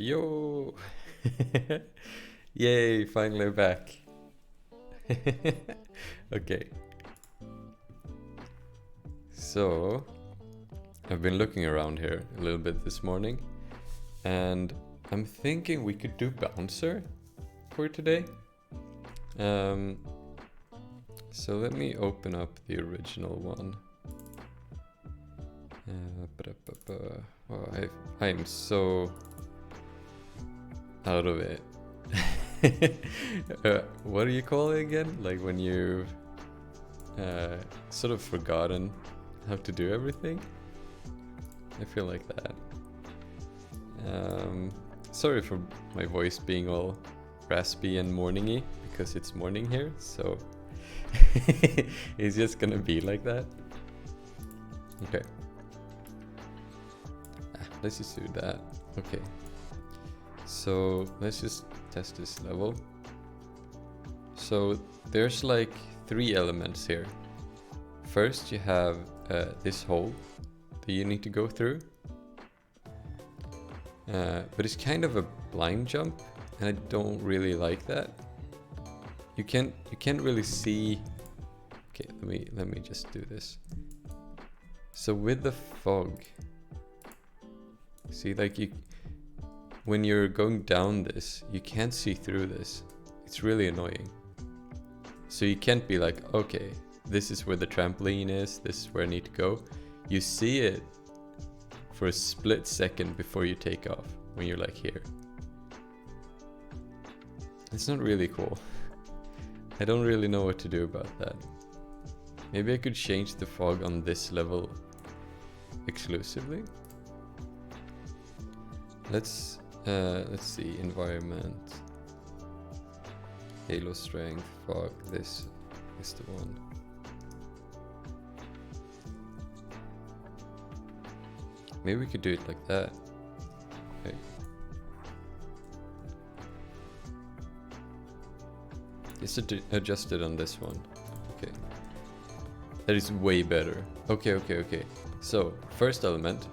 Yo! Yay, finally back. Okay. So, I've been looking around here a little bit this morning, and I'm thinking we could do Bouncer for today. So let me open up the original one. Oh, I'm so out of it. What do you call it again? Like when you've sort of forgotten how to do everything? I feel like that. Sorry for my voice being all raspy and morningy because it's morning here, so it's just gonna be like that. Okay. Let's just do that. Okay. So let's just test this level. So there's like 3 elements here. First you have this hole that you need to go through. But it's kind of a blind jump, and I don't really like that. You can't really see. Okay, let me just do this. So with the fog, see, like when you're going down this, you can't see through this. It's really annoying. So you can't be like, okay, this is where the trampoline is, this is where I need to go. You see it for a split second before you take off, when you're like here. It's not really cool. I don't really know what to do about that. Maybe I could change the fog on this level exclusively. Let's see, environment, halo strength, fog, this is the one. Maybe we could do it like that. Okay. Just adjust it on this one. Okay. That is way better. Okay. So, first element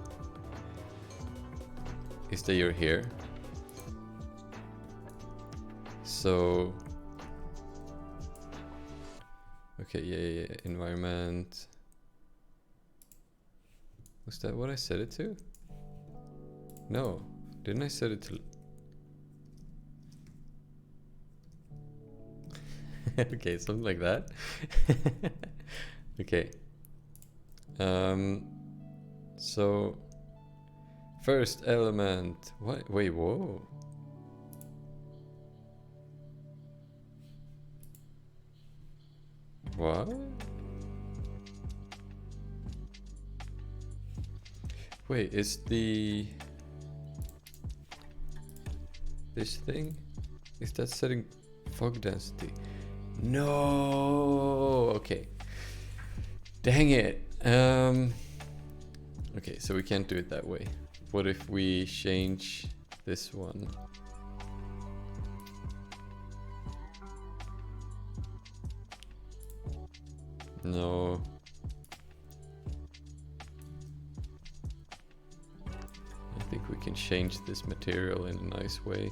is that you're here. So, okay, yeah, environment. Was that what I set it to? No, didn't I set it to? Okay, something like that. Okay. So first element. What? Wait, whoa. What? Wait, is this thing? Is that setting fog density? No. Okay. Dang it. Okay, so we can't do it that way. What if we change this one? No. I think we can change this material in a nice way.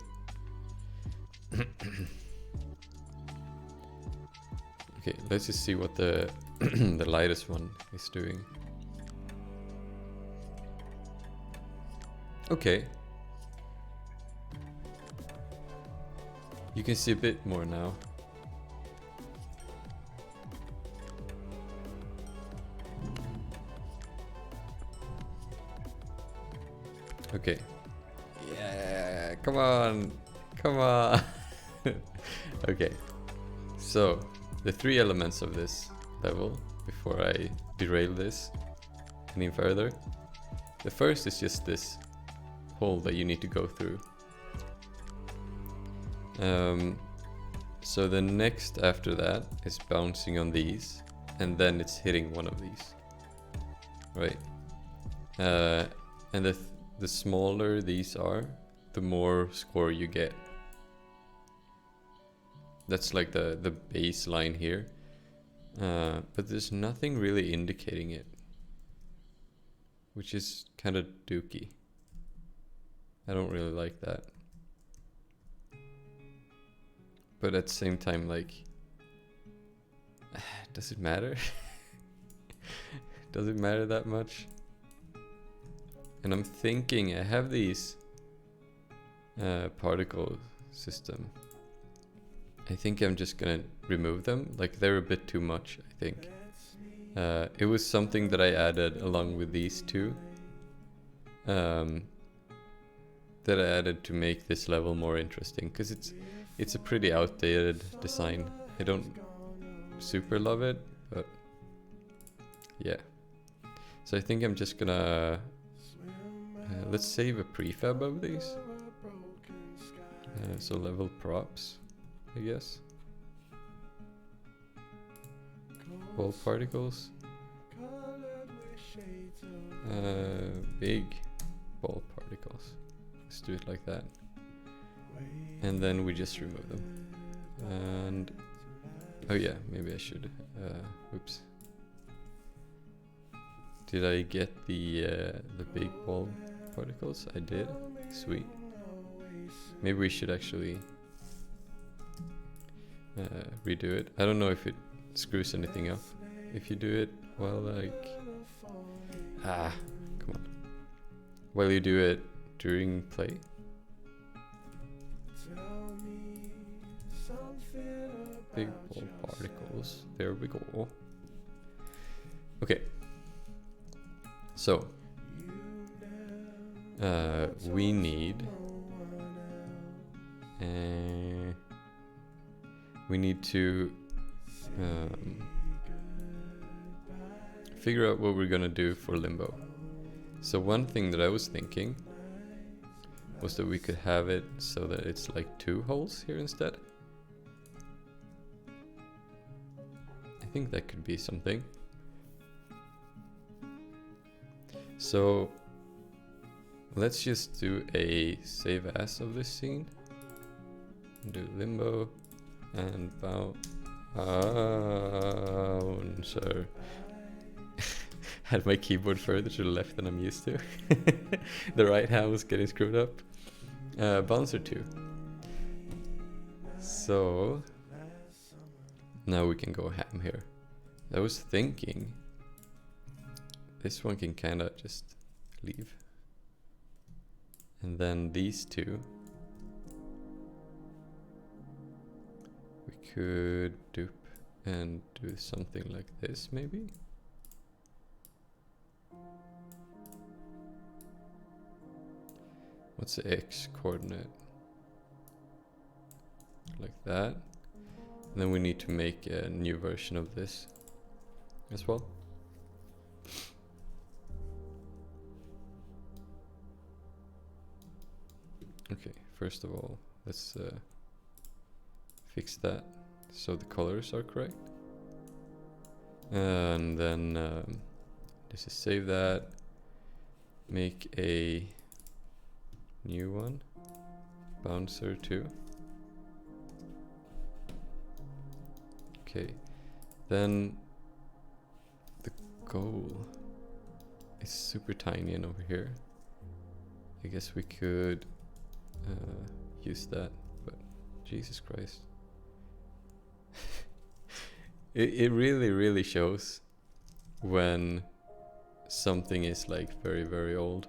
Okay, let's just see what the the lightest one is doing. Okay. You can see a bit more now. Okay. Yeah, come on. Come on. Okay. So, the 3 elements of this level, before I derail this any further. The first is just this hole that you need to go through. So the next after that is bouncing on these, and then it's hitting one of these. Right. And the smaller these are, the more score you get. That's like the baseline here. But there's nothing really indicating it, which is kind of dooky. I don't really like that. But at the same time, like, does it matter? Does it matter that much? And I'm thinking I have these particle system. I think I'm just gonna remove them. Like, they're a bit too much, I think. It was something that I added along with these two. That I added to make this level more interesting, because it's a pretty outdated design. I don't super love it, but yeah. So I think I'm just gonna let's save a prefab of these. So level props, I guess. Ball particles. Big ball particles. Let's do it like that. And then we just remove them. And oh yeah, maybe I should. Oops. Did I get the big ball particles? I did. Sweet. Maybe we should actually redo it. I don't know if it screws anything up if you do it while like come on. While you do it during play. Big ball particles. There we go. Okay. So we need to figure out what we're gonna do for limbo. So one thing that I was thinking was that we could have it so that it's like 2 holes here instead. I think that could be something. So let's just do a save as of this scene. Do limbo and bouncer. Had my keyboard further to the left than I'm used to. The right hand was getting screwed up. Bouncer 2. So now we can go ham here. I was thinking this one can kinda just leave. And then these two we could dupe and do something like this maybe. What's the X coordinate? Like that. And then we need to make a new version of this as well. Okay, first of all, let's fix that so the colors are correct. And then this is save that. Make a new one. Bouncer 2. Okay, then the goal is super tiny and over here. I guess we could use that, but Jesus Christ. It really shows when something is like very old.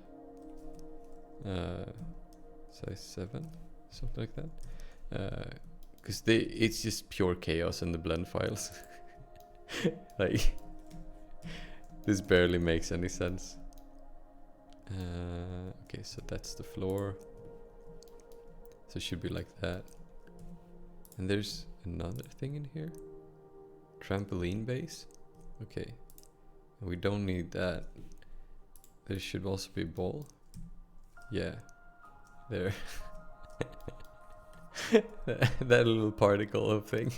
Size 7, something like that. Because it's just pure chaos in the blend files. Like, this barely makes any sense. Okay, so that's the floor. So it should be like that. And there's another thing in here. Trampoline base. Okay. We don't need that. There should also be a ball. Yeah. There. that little particle of thing.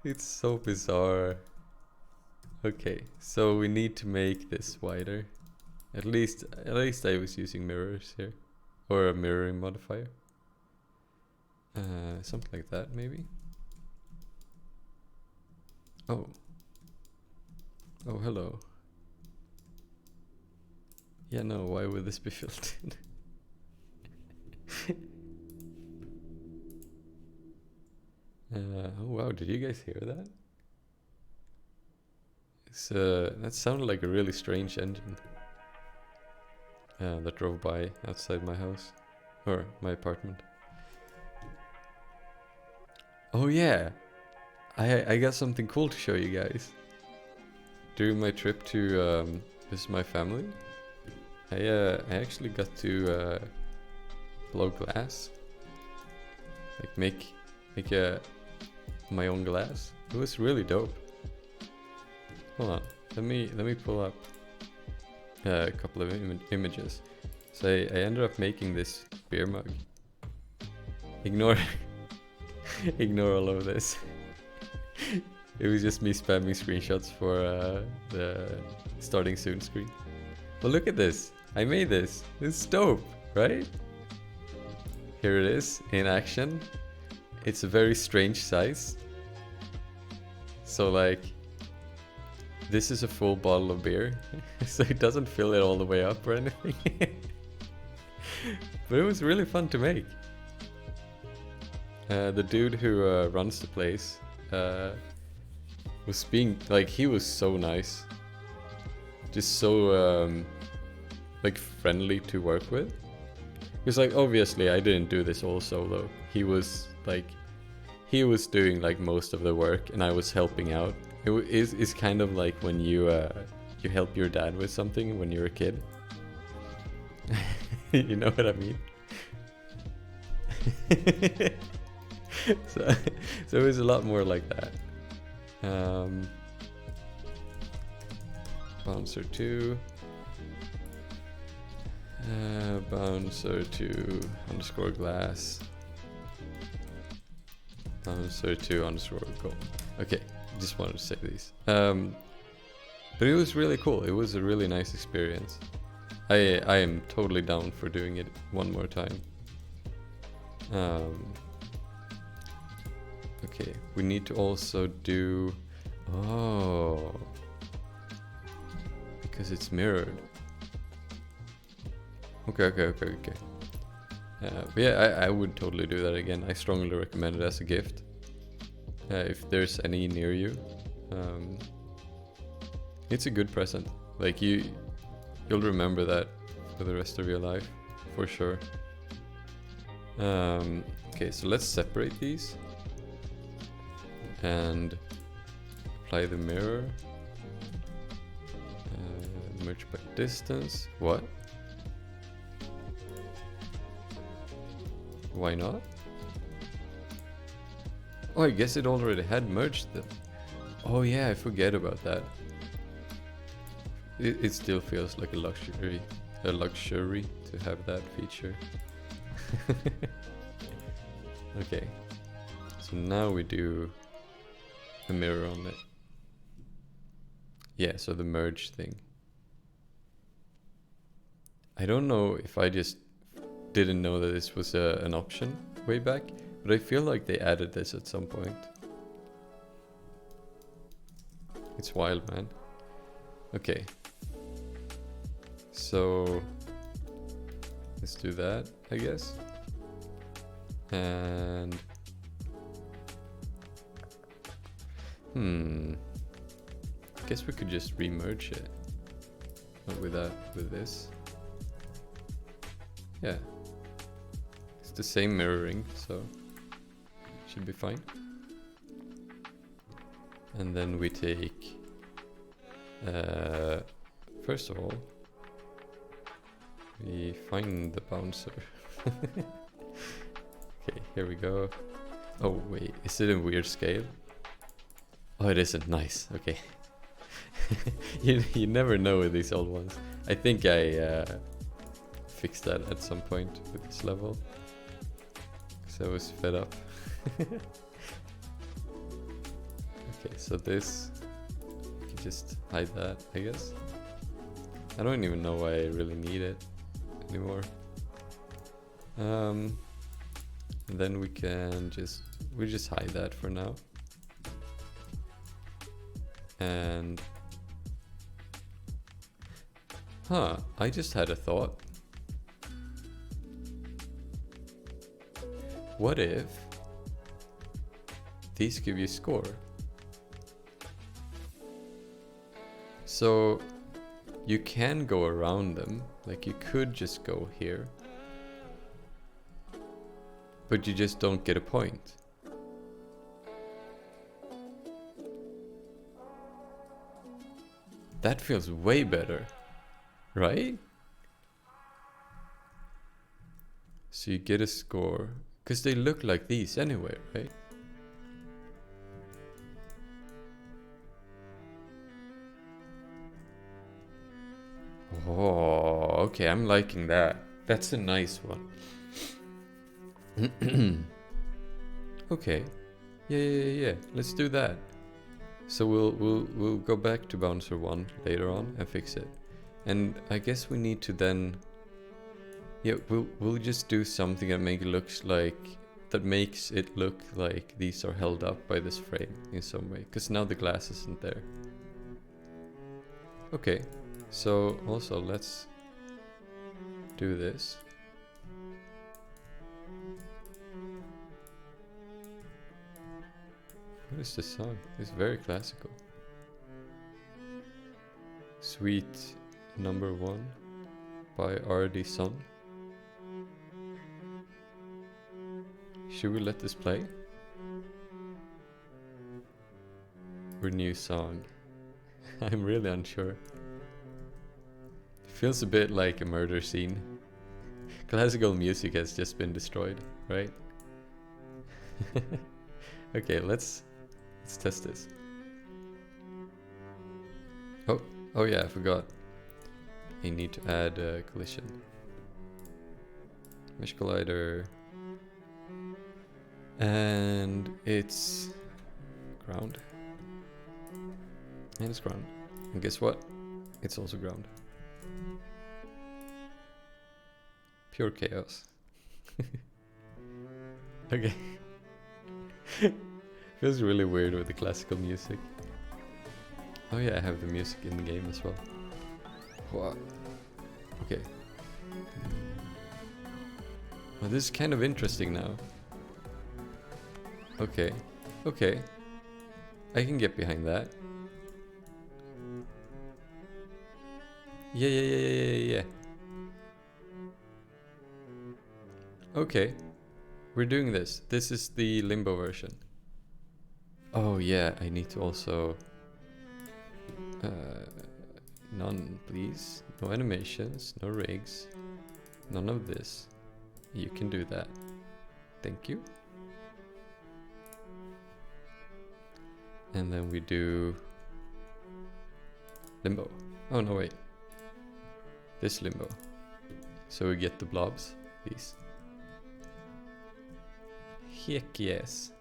It's so bizarre. Okay, so we need to make this wider. At least I was using mirrors here, or a mirroring modifier. Something like that, maybe. Oh, hello. Yeah, no, why would this be filled in? Oh wow, did you guys hear that? It's, that sounded like a really strange engine that drove by outside my house, or my apartment. Oh yeah, I got something cool to show you guys. During my trip to visit my family, I actually got to blow glass, like make my own glass. It was really dope. Hold on, let me pull up a couple of images. So I ended up making this beer mug. Ignore ignore all of this. It was just me spamming screenshots for the starting soon screen. But look at this. I made this. It's dope, right? Here it is in action. It's a very strange size. So like, this is a full bottle of beer. So it doesn't fill it all the way up or anything. But it was really fun to make. The dude who runs the place was being like, he was so nice, just so like friendly to work with. Because like, obviously I didn't do this all solo. He was doing like most of the work and I was helping out. It's kind of like when you help your dad with something when you're a kid. You know what I mean? So it was a lot more like that. Bouncer 2 Bouncer 2 underscore glass, Bouncer 2 underscore gold. Okay, just wanted to say these. But it was really cool. It was a really nice experience. I am totally down for doing it one more time. Okay, we need to also do... Oh, because it's mirrored. Okay. But yeah, I would totally do that again. I strongly recommend it as a gift. If there's any near you. It's a good present. Like you'll remember that for the rest of your life, for sure. Okay, so let's separate these. And apply the mirror. Merge by distance. What? Why not? Oh, I guess it already had merged them. Oh yeah, I forget about that. It still feels like a luxury to have that feature. Okay, so now we do a mirror on it. Yeah, so the merge thing. I don't know if I just didn't know that this was an option way back, but I feel like they added this at some point. It's wild, man. Okay. So let's do that, I guess. And guess we could just remerge it. Not with that, with this. Yeah. It's the same mirroring, so should be fine. And then we take first of all, we find the bouncer. Okay, here we go. Oh wait, is it in weird scale? Oh, it isn't. Nice. Okay. you never know with these old ones. I think I fixed that at some point with this level, because I was fed up. Okay, so this, you can just hide that, I guess. I don't even know why I really need it anymore. And then we can just hide that for now. And Huh, I just had a thought. What if these give you score? So you can go around them, like you could just go here, but you just don't get a point. That feels way better, right? So you get a score, because they look like these anyway, right? Oh, okay, I'm liking that. That's a nice one. Okay. Yeah. Let's do that. So we'll go back to Bouncer 1 later on and fix it. And I guess we need to then, yeah, we'll just do something that makes it look like these are held up by this frame in some way, because now the glass isn't there. Okay, so also let's do this. What is this song? It's very classical. Sweet Number 1 by R.D. Sun. Should we let this play? Or new song? I'm really unsure. Feels a bit like a murder scene. Classical music has just been destroyed, right? Okay, let's test this. Oh yeah, I forgot. I need to add a collision. Mesh collider. And it's ground. And it's ground. And guess what? It's also ground. Pure chaos. Okay. Feels really weird with the classical music. Oh yeah, I have the music in the game as well. Wow. Okay. Well, this is kind of interesting now. Okay. Okay. I can get behind that. Yeah. Okay. We're doing this. This is the limbo version. Oh yeah, I need to also... none, please. No animations, no rigs. None of this. You can do that. Thank you. And then we do... limbo. Oh no, wait. This limbo. So we get the blobs. These. Heck yes.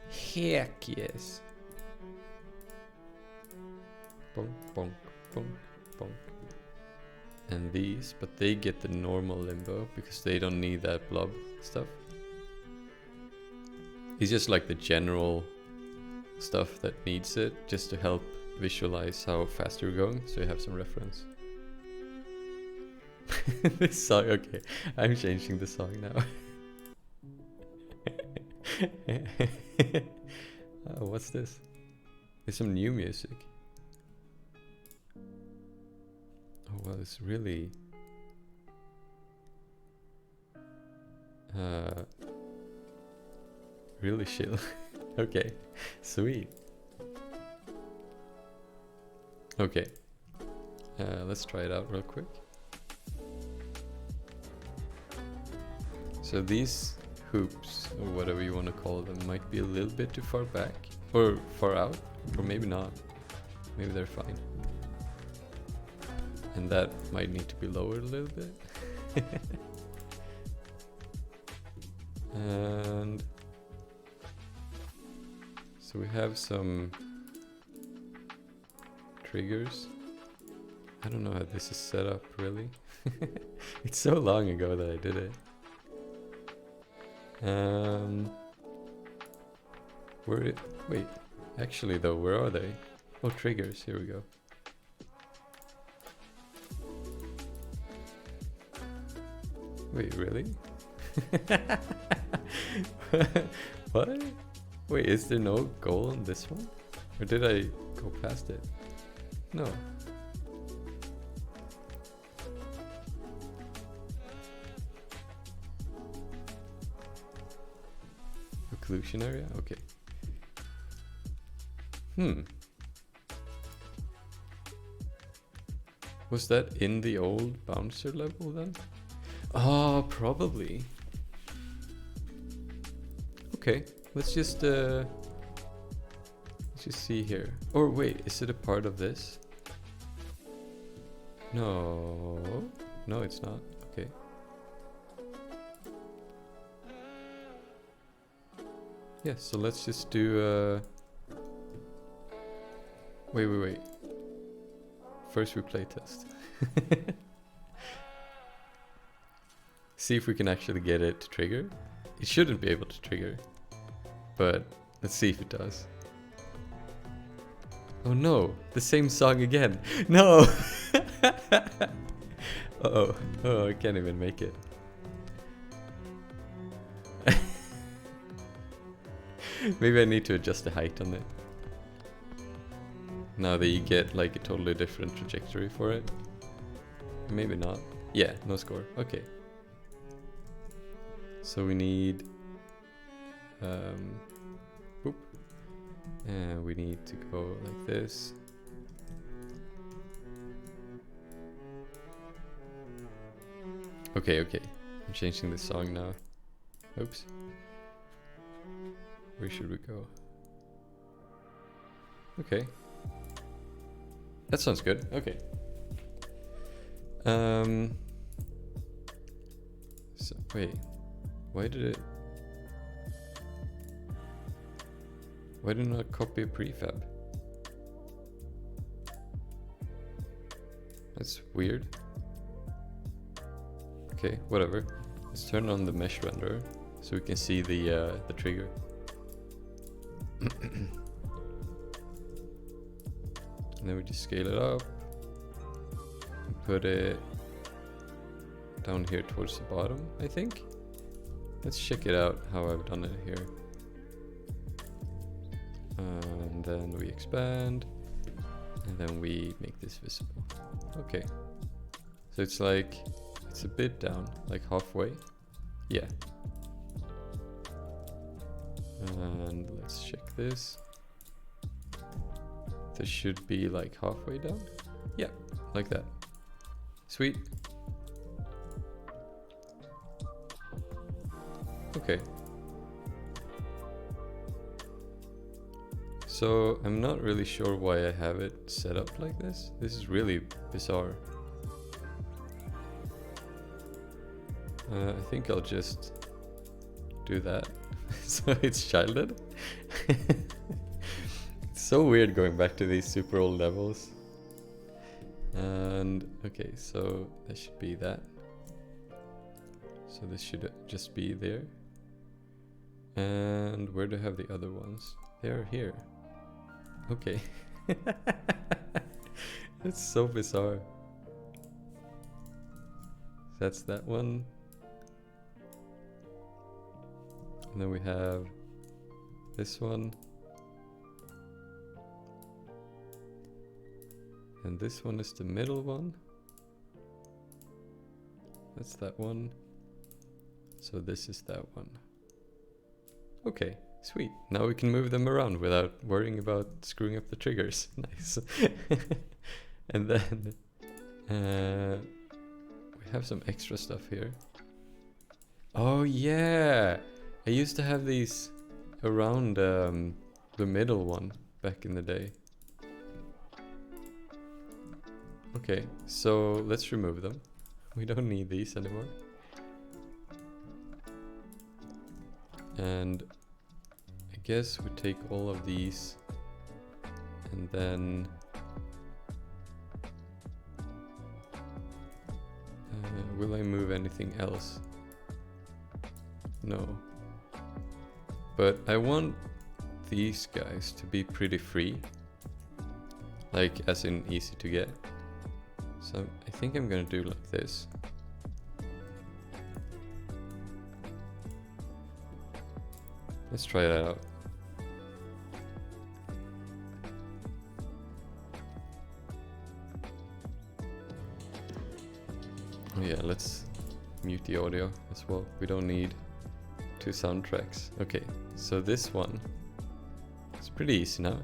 Heck yes. Bonk, bonk, bonk, bonk. And these, but they get the normal limbo because they don't need that blob stuff. It's just like the general stuff that needs it, just to help visualize how fast you're going, so you have some reference. This song, okay, I'm changing the song now. Oh, what's this? There's some new music. Oh well, it's really really chill. Okay, sweet. Okay, let's try it out real quick. So these hoops, or whatever you want to call them, might be a little bit too far back, or far out, or maybe not. Maybe they're fine. And that might need to be lowered a little bit. And so we have some triggers. I don't know how this is set up really. It's so long ago that I did it. Wait, actually though, where are they? Oh, triggers, here we go. Wait, really? What? Wait, is there no goal on this one? Or did I go past it? No. Occlusion area? Okay. Was that in the old bouncer level then? Oh, probably. Okay, let's just see here. Or wait, is it a part of this? No, no, it's not. Okay. Yeah, so let's just do. Wait. First we play test. See if we can actually get it to trigger. It shouldn't be able to trigger, but let's see if it does. Oh no, the same song again. No! Uh-oh. Oh, I can't even make it. Maybe I need to adjust the height on it. Now that you get like a totally different trajectory for it. Maybe not. Yeah, no score. Okay. So we need boop. And we need to go like this. Okay. I'm changing the song now. Oops. Where should we go? Okay. That sounds good. Okay. So wait. Why didn't I copy a prefab? That's weird. Okay, whatever. Let's turn on the mesh renderer so we can see the trigger. And then we just scale it up and put it down here towards the bottom, I think. Let's check it out how I've done it here. And then we expand, and then we make this visible. Okay. So it's like, it's a bit down, like halfway. Yeah. And let's check this. This should be like halfway down. Yeah, like that. Sweet. Okay. So I'm not really sure why I have it set up like this. This is really bizarre. I think I'll just do that. So it's childed. It's so weird going back to these super old levels. And okay, so that should be that. So this should just be there. And where do I have the other ones? They're here. Okay. That's so bizarre. That's that one. And then we have this one. And this one is the middle one. That's that one. So this is that one. Okay, sweet. Now we can move them around without worrying about screwing up the triggers. Nice. And then we have some extra stuff here. Oh yeah! I used to have these around the middle one back in the day. Okay, so let's remove them. We don't need these anymore. And I guess we take all of these and then will I move anything else? No. But I want these guys to be pretty free. Like as in easy to get. So I think I'm gonna do like this. Let's try that out. Oh yeah, let's mute the audio as well. We don't need 2 soundtracks. Okay, so this one is pretty easy now.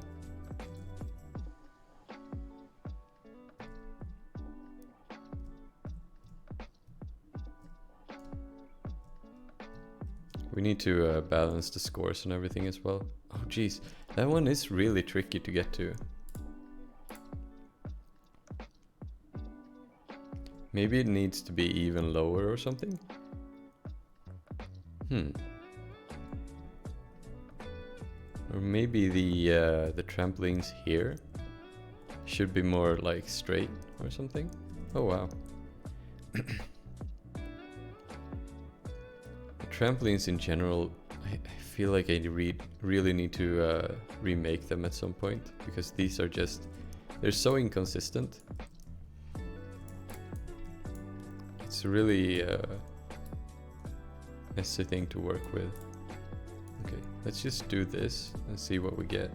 We need to balance the scores and everything as well. Oh geez, that one is really tricky to get to. Maybe it needs to be even lower or something? Or maybe the trampolines here should be more like straight or something? Oh wow. Trampolines in general, I feel like I really need to remake them at some point, because these are just, they're so inconsistent. It's really a messy thing to work with. Okay, let's just do this and see what we get.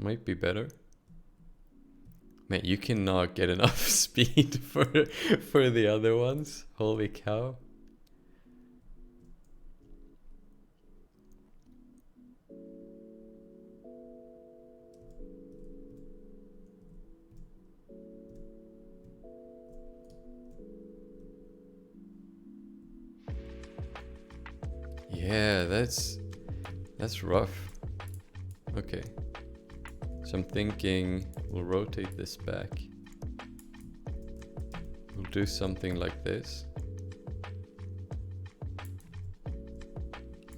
Might be better. Man, you cannot get enough speed for the other ones. Holy cow. Yeah, that's rough. Okay. So I'm thinking we'll rotate this back. We'll do something like this.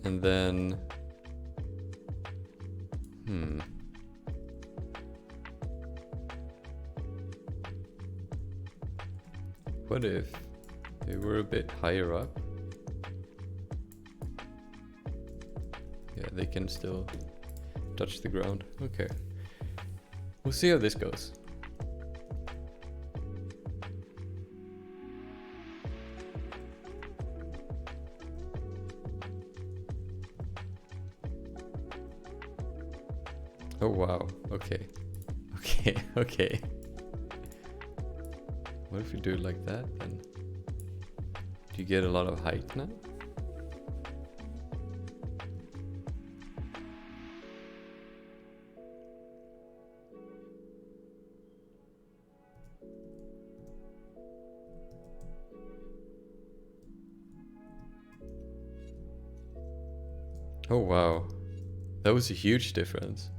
And then... What if they were a bit higher up? Yeah, they can still touch the ground. Okay. We'll see how this goes. Oh wow, okay. Okay, okay. What if you do it like that then? Do you get a lot of height now? Oh wow, that was a huge difference.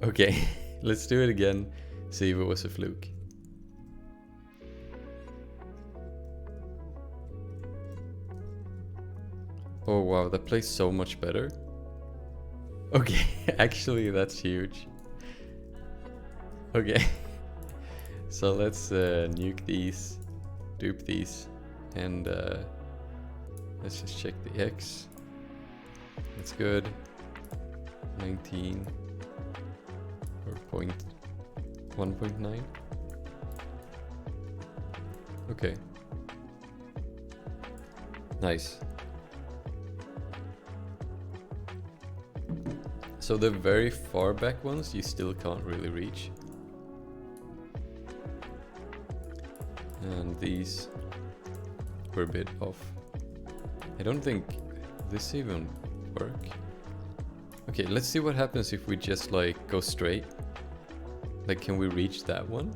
Okay, let's do it again, see if it was a fluke. Oh wow, that plays so much better. Okay, actually that's huge. Okay, so let's nuke these, dupe these, and let's just check the X. That's good. 19 or 1.9. Okay. Nice. So the very far back ones you still can't really reach. And these were a bit off. I don't think this even work. Okay, let's see what happens if we just like go straight. Like, can we reach that one?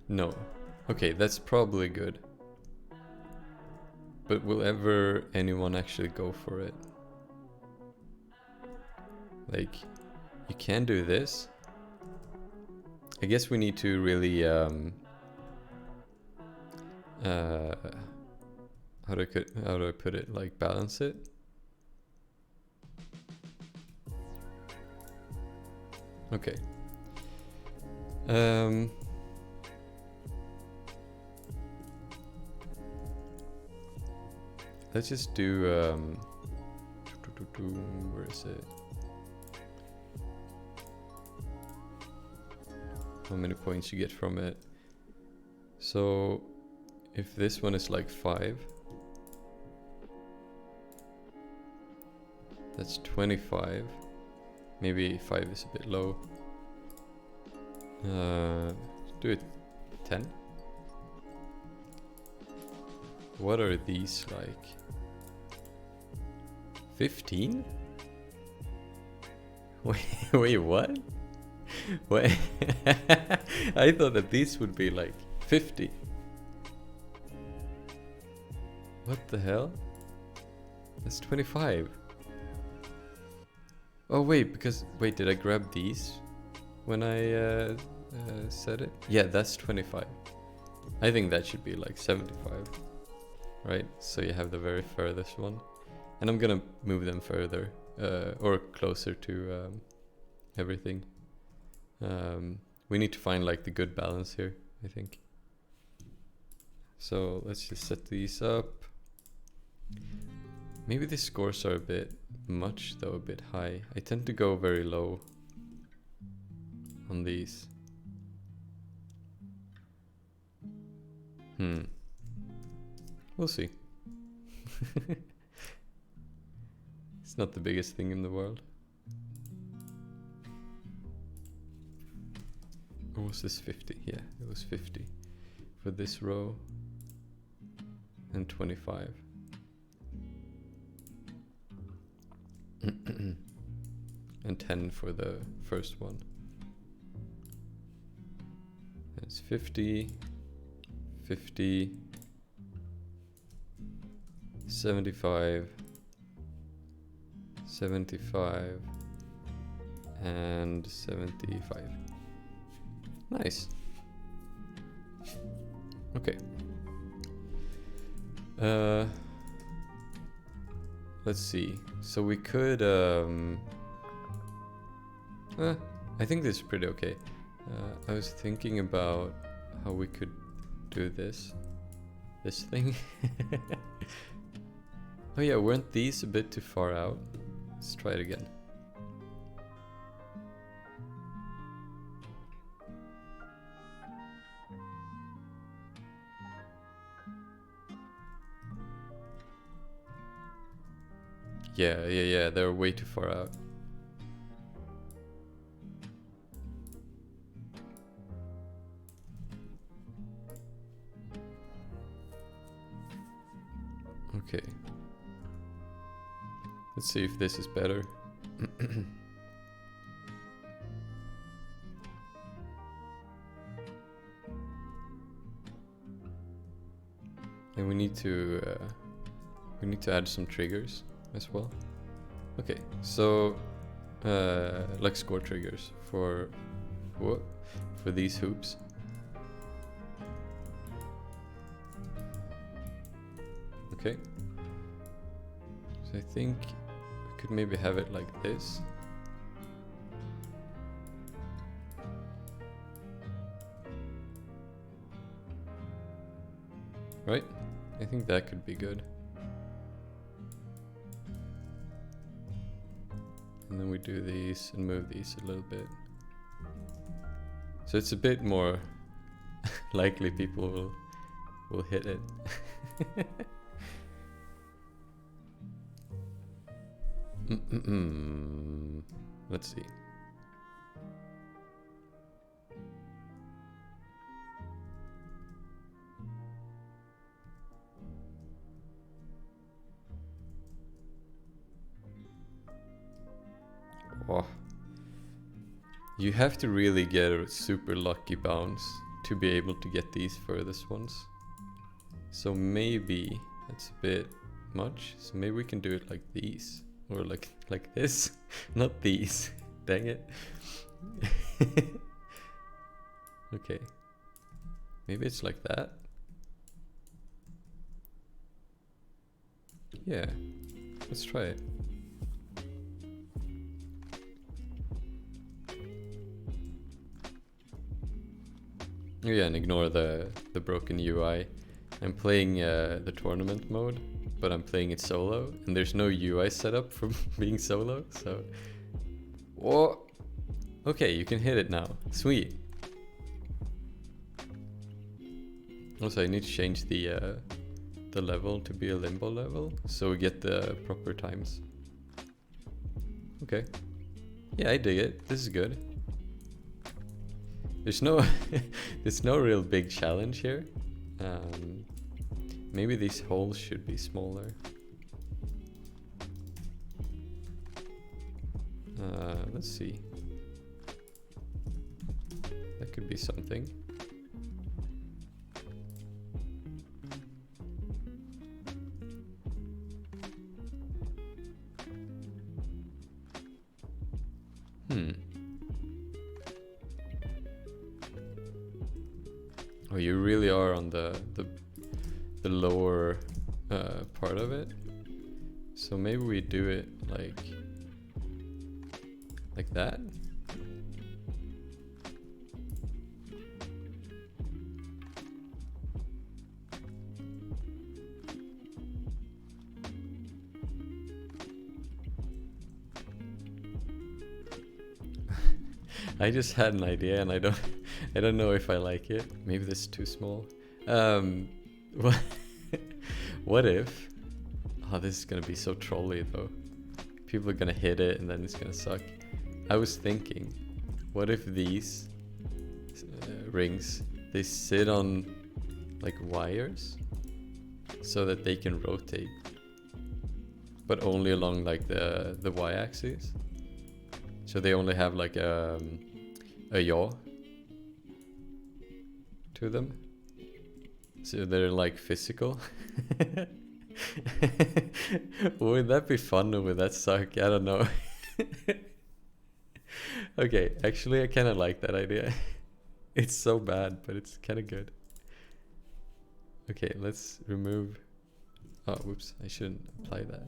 No. Okay, that's probably good. But will ever anyone actually go for it? Like, you can do this. I guess we need to really how do I put it? Like, balance it. Okay. Um, let's just do where is it? How many points you get from it. So if this one is like 5, that's 25. Maybe 5 is a bit low. Do it 10. What are these like? 15? Wait, what? Wait, I thought that these would be like 50. What the hell? That's 25. Oh wait, wait, did I grab these when I said it? Yeah, that's 25. I think that should be like 75, right? So you have the very furthest one, and I'm gonna move them further or closer to everything. We need to find like the good balance here, I think. So let's just set these up. Maybe the scores are a bit much though, a bit high. I tend to go very low on these. We'll see. It's not the biggest thing in the world. Or was this 50? Yeah, it was 50 for this row and 25. And 10 for the first one. It's 50, 50, 75, 75, and 75. Nice. Okay. Let's see. So we could I think this is pretty okay. I was thinking about how we could do this thing. Oh yeah, weren't these a bit too far out? Let's try it again. Yeah, they're way too far out. Okay. Let's see if this is better. And we need to add some triggers as well. Okay, so like score triggers for these hoops. Okay, so I think we could maybe have it like this. Right? I think that could be good. And then we do these and move these a little bit. So it's a bit more likely people will hit it. Let's see. Oh. You have to really get a super lucky bounce to be able to get these furthest ones. So maybe that's a bit much. So maybe we can do it like these. Or like this. Not these. Dang it. Okay. Maybe it's like that. Yeah. Let's try it. Oh yeah, and ignore the broken UI. I'm playing the tournament mode, but I'm playing it solo, and there's no UI setup for being solo, so... Whoa! Okay, you can hit it now. Sweet. Also, I need to change the level to be a limbo level, so we get the proper times. Okay. Yeah, I dig it. This is good. There's no there's no real big challenge here. Maybe these holes should be smaller. Let's see. That could be something. Oh, you really are on the lower part of it. So maybe we do it like that. I just had an idea and I don't know if I like it. Maybe this is too small. What if... Oh, this is gonna be so trolly though. People are gonna hit it and then it's gonna suck. I was thinking, what if these rings, they sit on like wires so that they can rotate, but only along like the y-axis. So they only have like a yaw to them. So they're like physical. Would that be fun or would that suck? I don't know. Okay, actually I kind of like that idea. It's so bad, but it's kind of good. Okay, let's remove... Oh, whoops, I shouldn't apply that.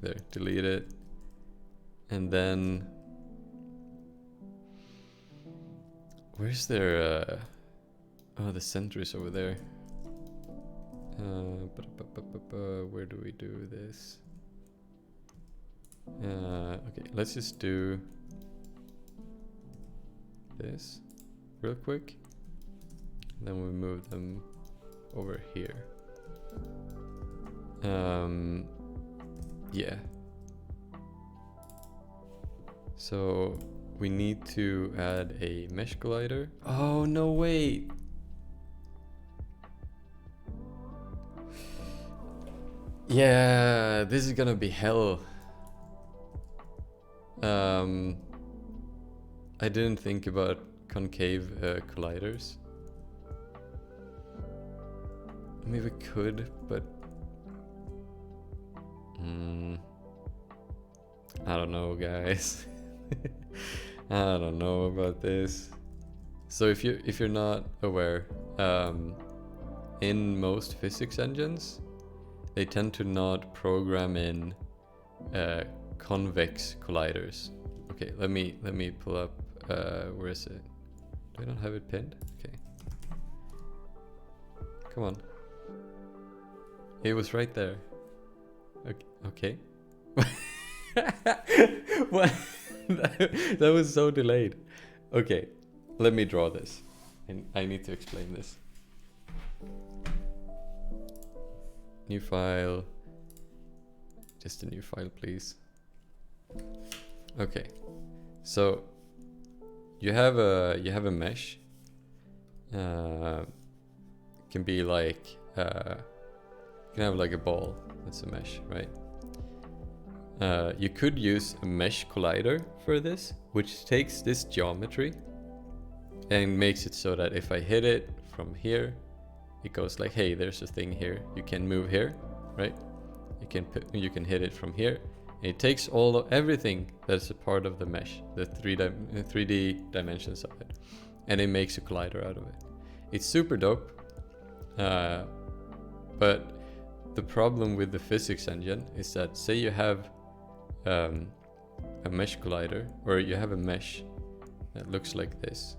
There, delete it. And then... Where's their... Oh, the center is over there. Where do we do this? Okay, let's just do this real quick. Then we move them over here. Yeah. So we need to add a mesh collider. Oh, no, wait. Yeah, this is gonna be hell. I didn't think about concave colliders. I mean, we could, but I don't know, guys. I don't know about this. So if you're not aware, in most physics engines, they tend to not program in convex colliders. Okay, let me pull up. Where is it? Do I not have it pinned? Okay. Come on. It was right there. Okay. What? That was so delayed. Okay, let me draw this. And I need to explain this. New file. Just a new file, please. Okay. So you have a mesh. Can be like you can have like a ball. That's a mesh, right? You could use a mesh collider for this, which takes this geometry and makes it so that if I hit it from here, it goes like, hey, there's a thing here. You can move here, right? You can hit it from here. And it takes everything that's a part of the mesh, the 3D dimensions of it, and it makes a collider out of it. It's super dope, but the problem with the physics engine is that, say you have a mesh collider, or you have a mesh, that looks like this,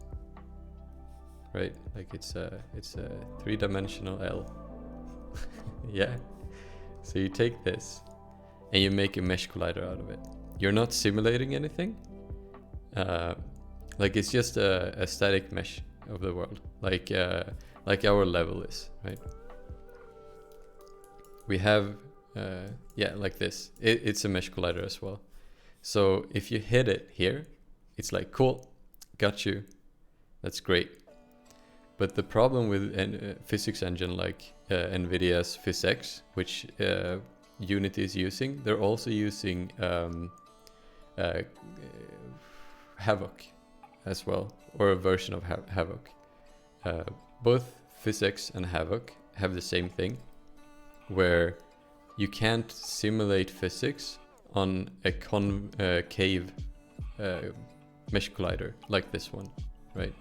right? Like it's a 3-dimensional L. Yeah. So you take this and you make a mesh collider out of it. You're not simulating anything. Like it's just a static mesh of the world, like our level is, right? We have yeah, like this. It's a mesh collider as well. So if you hit it here, it's like, cool, got you, that's great. But the problem with a physics engine like NVIDIA's PhysX, which Unity is using, they're also using Havoc as well, or a version of Havoc. Both PhysX and Havoc have the same thing, where you can't simulate physics on a concave mesh collider like this one, right?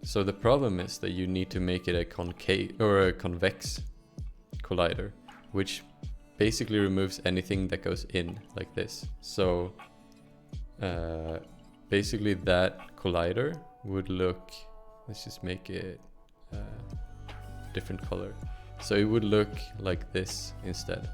So the problem is that you need to make it a concave or a convex collider, which basically removes anything that goes in like this. So basically that collider would look, let's just make it different color. So it would look like this instead.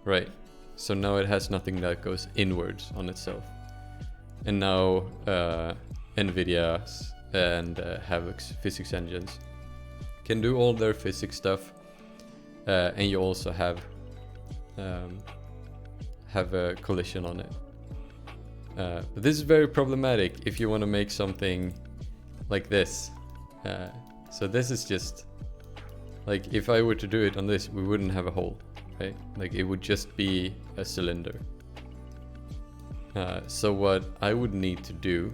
Right. So now it has nothing that goes inwards on itself. And now NVIDIA's and Havoc's physics engines can do all their physics stuff, and you also have a collision on it. But this is very problematic if you want to make something like this. So this is just like, if I were to do it on this, we wouldn't have a hole, right? Like it would just be a cylinder. So what I would need to do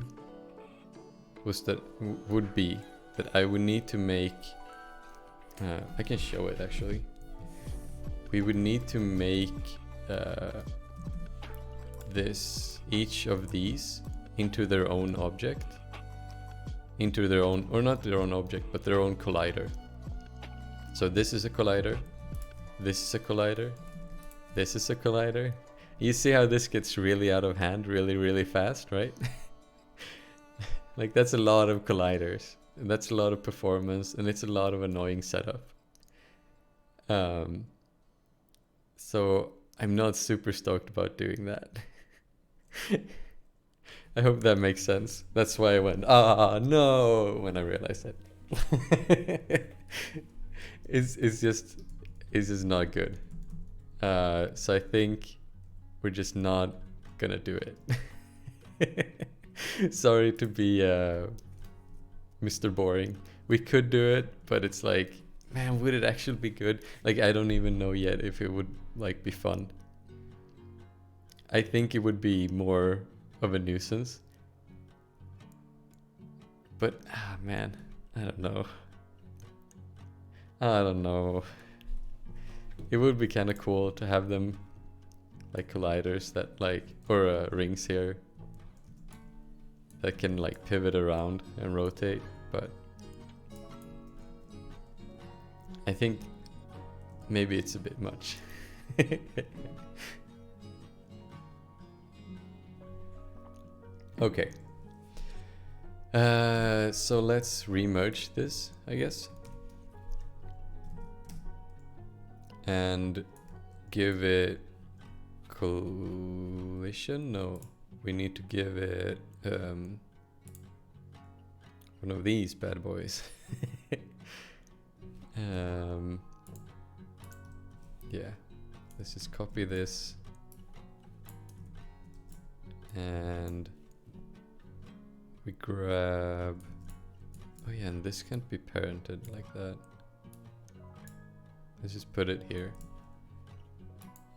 would be that I would need to make, I can show it actually. We would need to make each of these into their own object, into their own, or not their own object, but their own collider. So this is a collider, this is a collider, this is a collider. You see how this gets really out of hand really, really fast, right? Like that's a lot of colliders, and that's a lot of performance, and it's a lot of annoying setup. So I'm not super stoked about doing that. I hope that makes sense. That's why I went, no, when I realized it. It's just not good. So I think we're just not gonna do it. Sorry to be Mr. Boring. We could do it, but it's like, man, would it actually be good? Like, I don't even know yet if it would like be fun. I think it would be more of a nuisance. But man, I don't know. I don't know. It would be kind of cool to have them like colliders that like, or rings here that can like pivot around and rotate, but I think maybe it's a bit much. Okay. So let's remerge this, I guess. And give it collision? No, we need to give it one of these bad boys. Yeah, let's just copy this and we grab, oh yeah, and this can't be parented like that. Let's just put it here.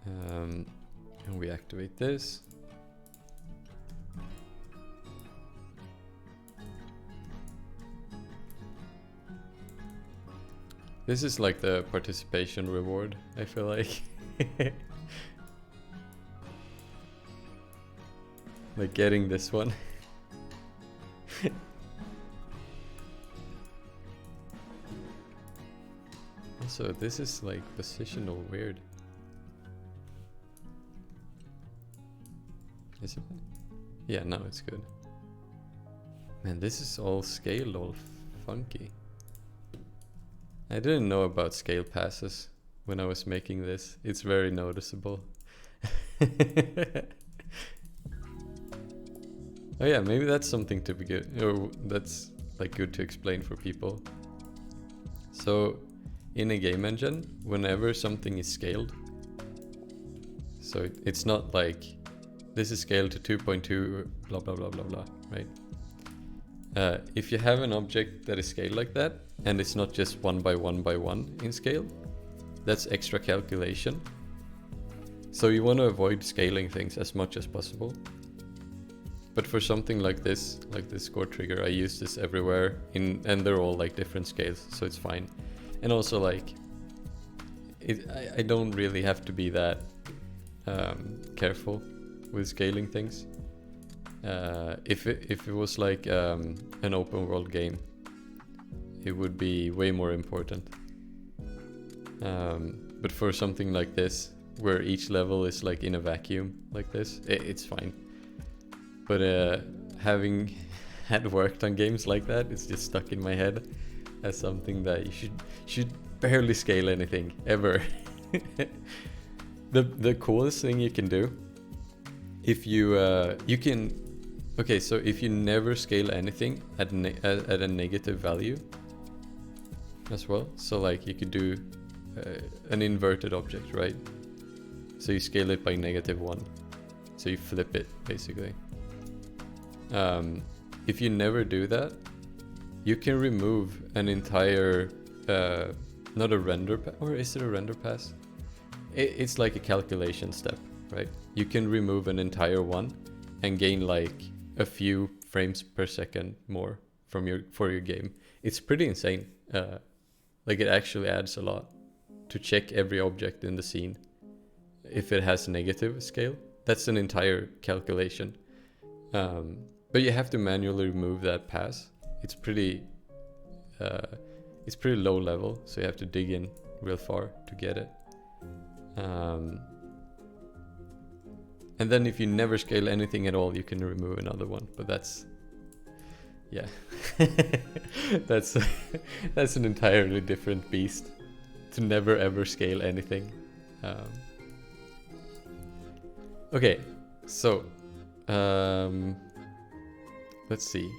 And we activate this. This is like the participation reward, I feel like. Like getting this one. Also, this is like positional weird. Is it? Yeah, now it's good. Man, this is all scaled all funky. I didn't know about scale passes when I was making this. It's very noticeable. Oh yeah, maybe that's something to be good, or that's like good to explain for people. So in a game engine, whenever something is scaled, so it's not like this is scaled to 2.2 blah blah blah blah blah, right? If you have an object that is scaled like that, and it's not just 1 by 1 by 1 in scale, that's extra calculation. So you want to avoid scaling things as much as possible. But for something like this score trigger, I use this everywhere, and they're all like different scales, so it's fine. And also like, I don't really have to be that careful with scaling things. If it was like an open world game, it would be way more important. But for something like this, where each level is like in a vacuum like this, it's fine. But having had worked on games like that, it's just stuck in my head as something that you should barely scale anything ever. The coolest thing you can do, if you okay, so if you never scale anything at a negative value as well, so like you could do an inverted object, right? So you scale it by -1, so you flip it basically. If you never do that, you can remove an entire not a render or is it a render pass? It's like a calculation step, right? You can remove an entire one and gain like a few frames per second more for your game. It's pretty insane. Like it actually adds a lot to check every object in the scene. If it has negative scale, that's an entire calculation. But you have to manually remove that pass. It's pretty low level, so you have to dig in real far to get it. And then if you never scale anything at all, you can remove another one. But that's, yeah, that's an entirely different beast. To never ever scale anything. Okay, so let's see.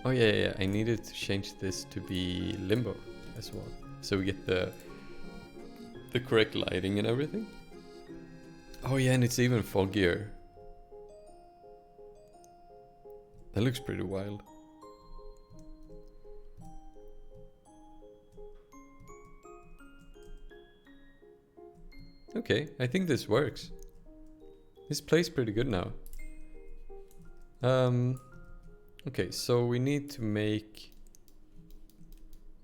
Oh yeah, I needed to change this to be limbo as well, so we get the correct lighting and everything. Oh yeah, and it's even foggier. That looks pretty wild. Okay, I think this works. This plays pretty good now. Okay, so we need to make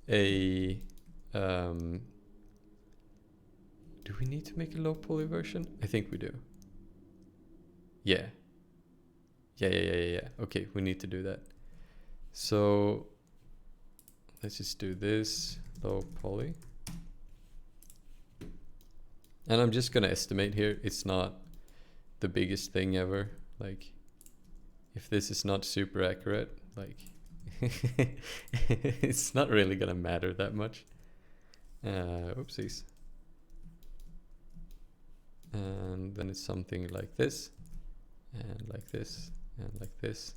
a do we need to make a low poly version? I think we do. Yeah. Okay, we need to do that. So let's just do this low poly. And I'm just gonna estimate here. It's not the biggest thing ever. Like, if this is not super accurate, like it's not really gonna matter that much. Oopsies. And then it's something like this, and like this, and like this.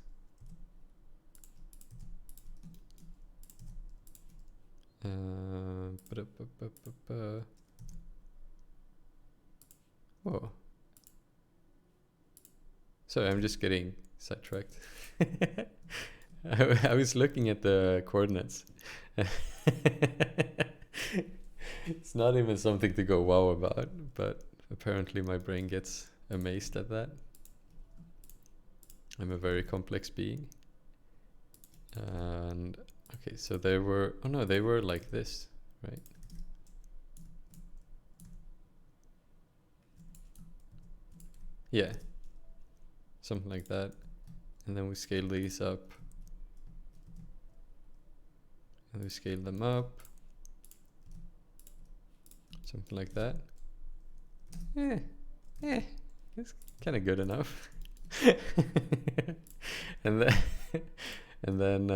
Whoa. Sorry, I'm just getting sidetracked. I was looking at the coordinates. It's not even something to go wow about, but apparently my brain gets amazed at that. I'm a very complex being. And okay, so they were, oh no, they were like this, right? Yeah, something like that. And then we scale these up. And we scale them up. Something like that. it's kind of good enough. and then and then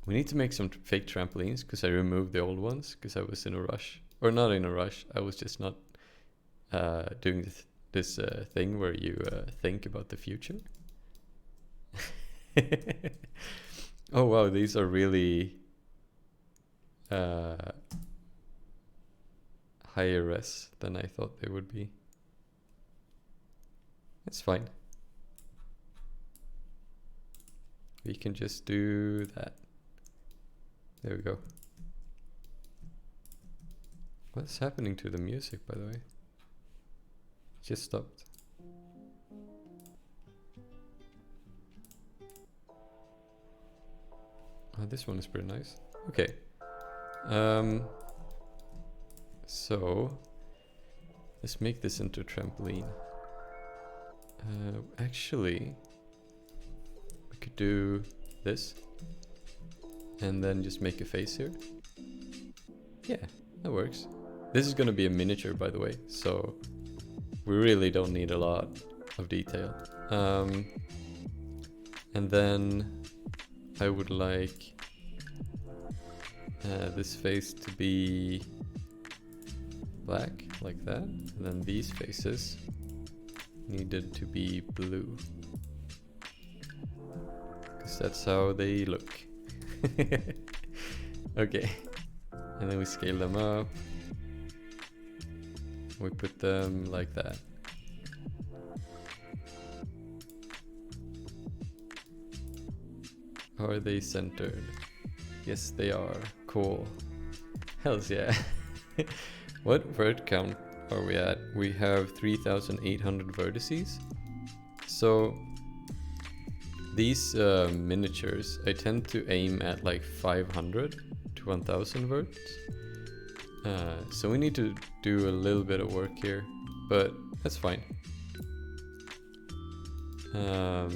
we need to make some fake trampolines because I removed the old ones because I was in a rush, or not in a rush. I was just not doing this thing where you think about the future. Oh wow, these are really higher res than I thought they would be. It's fine. We can just do that. There we go. What's happening to the music, by the way? It just stopped. Oh, this one is pretty nice. Okay. So let's make this into a trampoline. Actually, we could do this and then just make a face here. Yeah, that works. This is gonna be a miniature, by the way, so we really don't need a lot of detail. And then I would like this face to be black, like that, and then these faces needed to be blue, because that's how they look. Okay, and then we scale them up. We put them like that. Are they centered? Yes, they are. Cool. Hells yeah. What vert count are we at? We have 3,800 vertices. So these miniatures, I tend to aim at like 500 to 1,000 verts. So we need to do a little bit of work here, but that's fine. I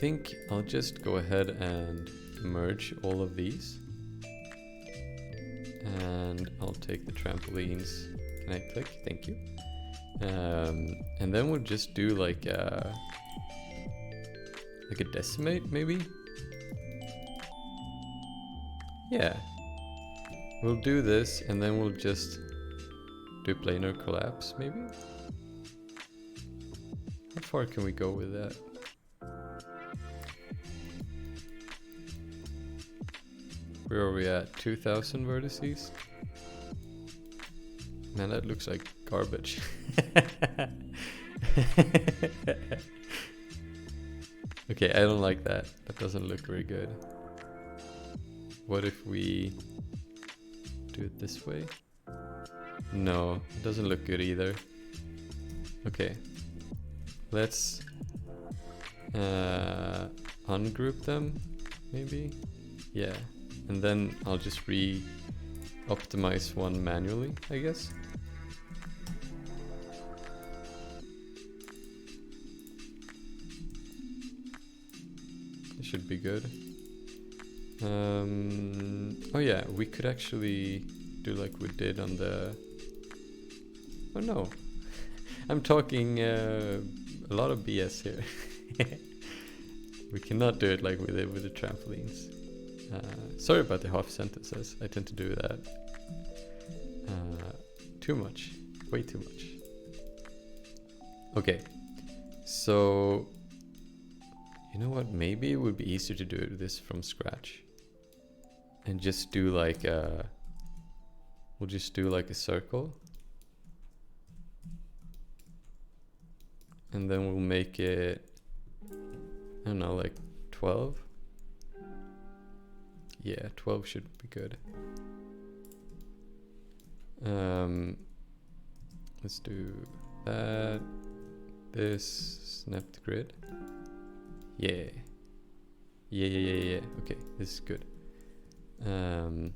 think I'll just go ahead and merge all of these. And I'll take the trampolines. Can I click? Thank you. And then we'll just do like a decimate, maybe? Yeah. We'll do this and then we'll just do planar collapse, maybe? How far can we go with that? Where are we at? 2,000 vertices? Man, that looks like garbage. Okay, I don't like that. That doesn't look very good. What if we do it this way? No, it doesn't look good either. Okay, let's ungroup them, maybe? Yeah, and then I'll just optimize one manually, I guess. It should be good. Oh yeah, we could actually do like we did on the... Oh no, I'm talking a lot of BS here. We cannot do it like we did with the trampolines. Sorry about the half sentences, I tend to do that. Too much, way too much. Okay, so you know what, maybe it would be easier to do this from scratch. And just do like we'll just do like a circle. And then we'll make it, I don't know, like 12. Yeah, 12 should be good. Let's do that. This, snap the grid. Yeah. Yeah. Okay, this is good. And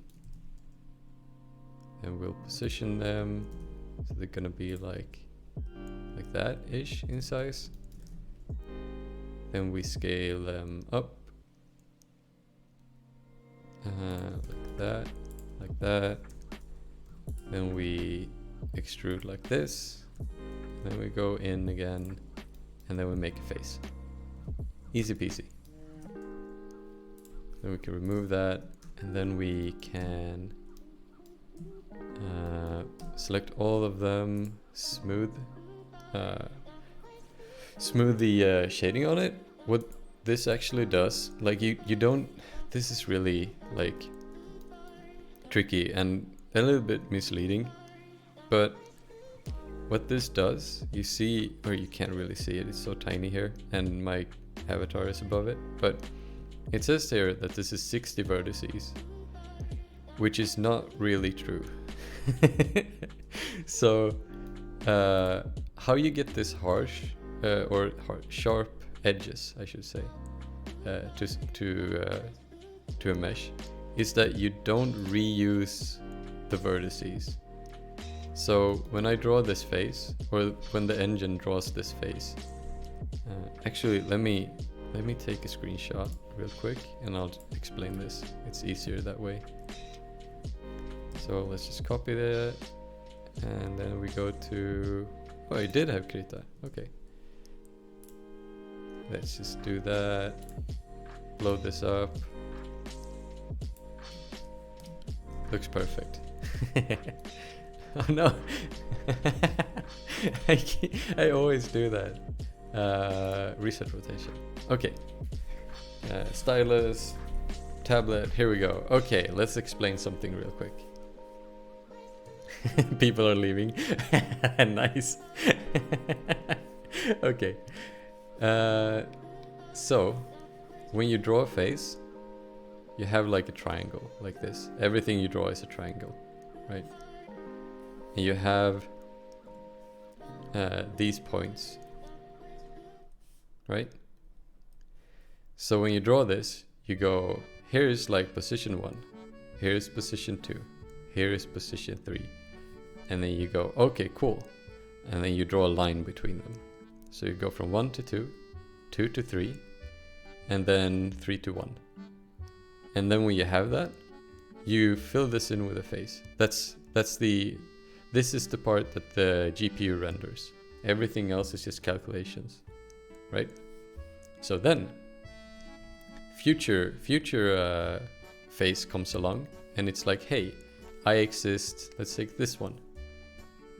we'll position them so they're gonna be like that ish in size. Then we scale them up like that. Then we extrude like this. then we go in again, and then we make a face. Easy peasy. Then we can remove that, and then we can select all of them, smooth the shading on it. What this actually does, like you don't, this is really like tricky and a little bit misleading, but what this does, you see, or you can't really see it, it's so tiny here, and my avatar is above it, but it says here that this is 60 vertices, which is not really true. So how you get this harsh or sharp edges, I should say, to a mesh, is that you don't reuse the vertices. So when I draw this face, or when the engine draws this face, actually let me take a screenshot real quick and I'll explain this. It's easier that way. So let's just copy that, and then we go to, oh, I did have Krita, okay. Let's just do that, load this up. Looks perfect. Oh no. I always do that. Reset rotation. Okay. Stylus, tablet, here we go. Okay, let's explain something real quick. People are leaving. Nice. Okay. So, when you draw a face, you have like a triangle, like this. Everything you draw is a triangle, right? And you have these points, right? So when you draw this, you go, here's like position 1, here's position 2, here's position 3. And then you go, okay, cool. And then you draw a line between them. So you go from 1 to 2, 2 to 3, and then 3 to 1. And then when you have that, you fill this in with a face. This is the part that the GPU renders. Everything else is just calculations, right? So then, future face comes along, and it's like, hey, I exist. Let's take this one.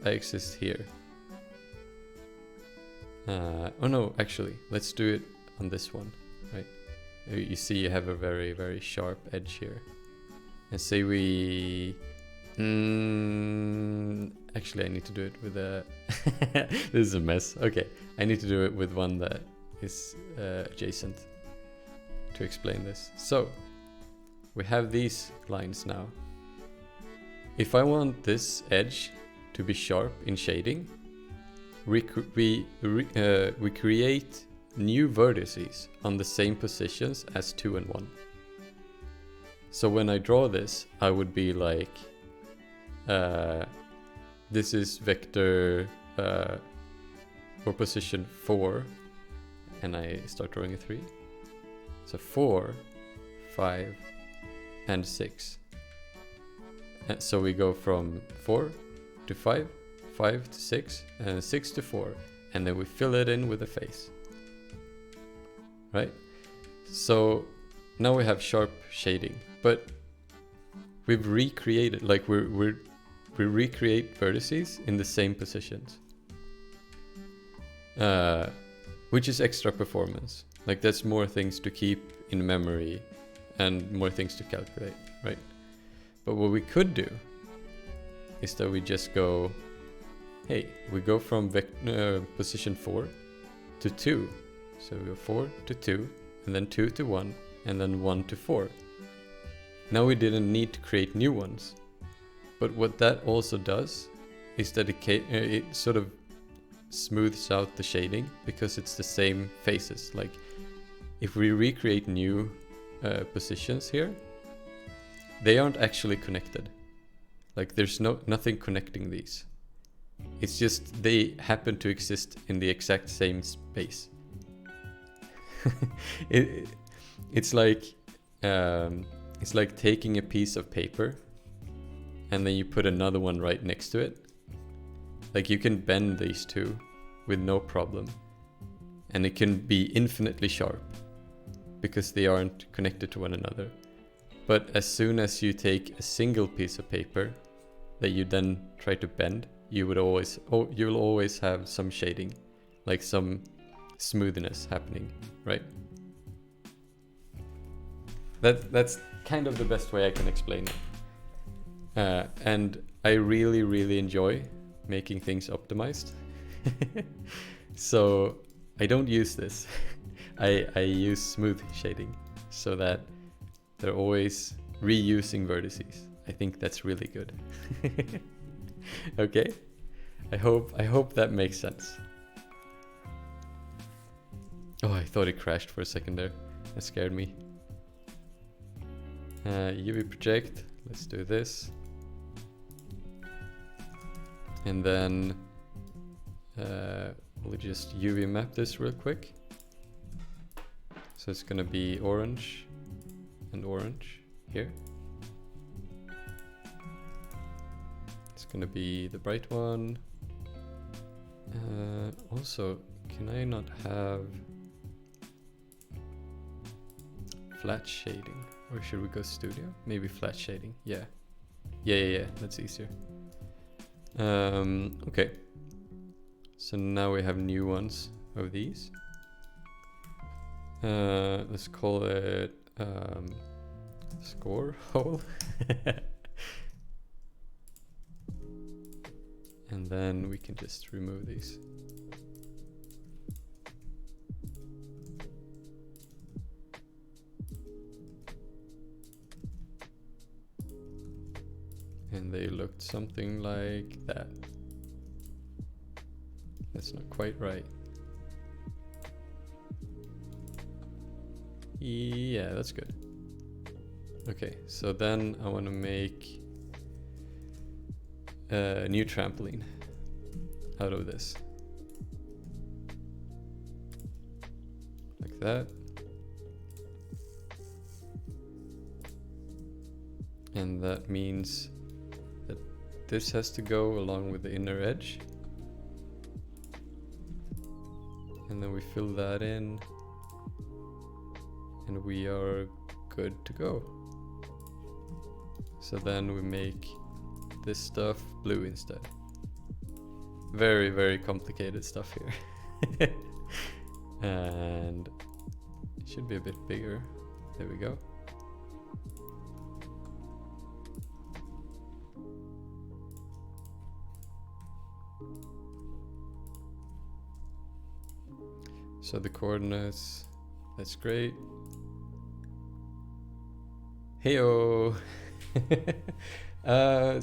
I exist here. Oh no, actually, let's do it on this one, right? You see you have a very, very sharp edge here. And say we... actually, I need to do it with a... This is a mess. Okay, I need to do it with one that is adjacent to explain this. So, we have these lines now. If I want this edge to be sharp in shading, we create new vertices on the same positions as 2 and 1. So when I draw this, I would be like, this is vector or position 4, and I start drawing a 3. So 4, 5, and 6. And so we go from 4 to 5, 5 to 6, and 6 to 4, and then we fill it in with a face. Right? So now we have sharp shading, but we've recreated, like we recreate vertices in the same positions, which is extra performance. Like that's more things to keep in memory and more things to calculate, right? But what we could do is that we just go, hey, we go from position 4 to 2. So we go 4 to 2, and then 2 to 1, and then 1 to 4. Now we didn't need to create new ones. But what that also does is that it sort of smooths out the shading because it's the same faces. Like if we recreate new positions here, they aren't actually connected. Like there's nothing connecting these. It's just they happen to exist in the exact same space. It's like taking a piece of paper and then you put another one right next to it. Like you can bend these two with no problem. And it can be infinitely sharp because they aren't connected to one another. But as soon as you take a single piece of paper that you then try to bend, you will always have some shading, like some smoothness happening, right? That's kind of the best way I can explain it. And I really enjoy making things optimized. So I don't use this. I use smooth shading so that they're always reusing vertices. I think that's really good. Okay, I hope that makes sense. Oh, I thought it crashed for a second there. That scared me. UV project, let's do this. And then we'll just UV map this real quick. So it's gonna be orange and orange here. It's gonna be the bright one. Also, can I not have flat shading? Or should we go studio? Maybe flat shading, yeah. Yeah, that's easier. Okay. So now we have new ones of these. Let's call it score hole. And then we can just remove these. And they looked something like that. That's not quite right. Yeah, that's good. Okay, so then I want to make a new trampoline out of this. Like that. And that means that this has to go along with the inner edge. And then we fill that in. And we are good to go. So then we make this stuff blue instead. Very complicated stuff here. And it should be a bit bigger. There we go. So the coordinates, that's great. Heyo!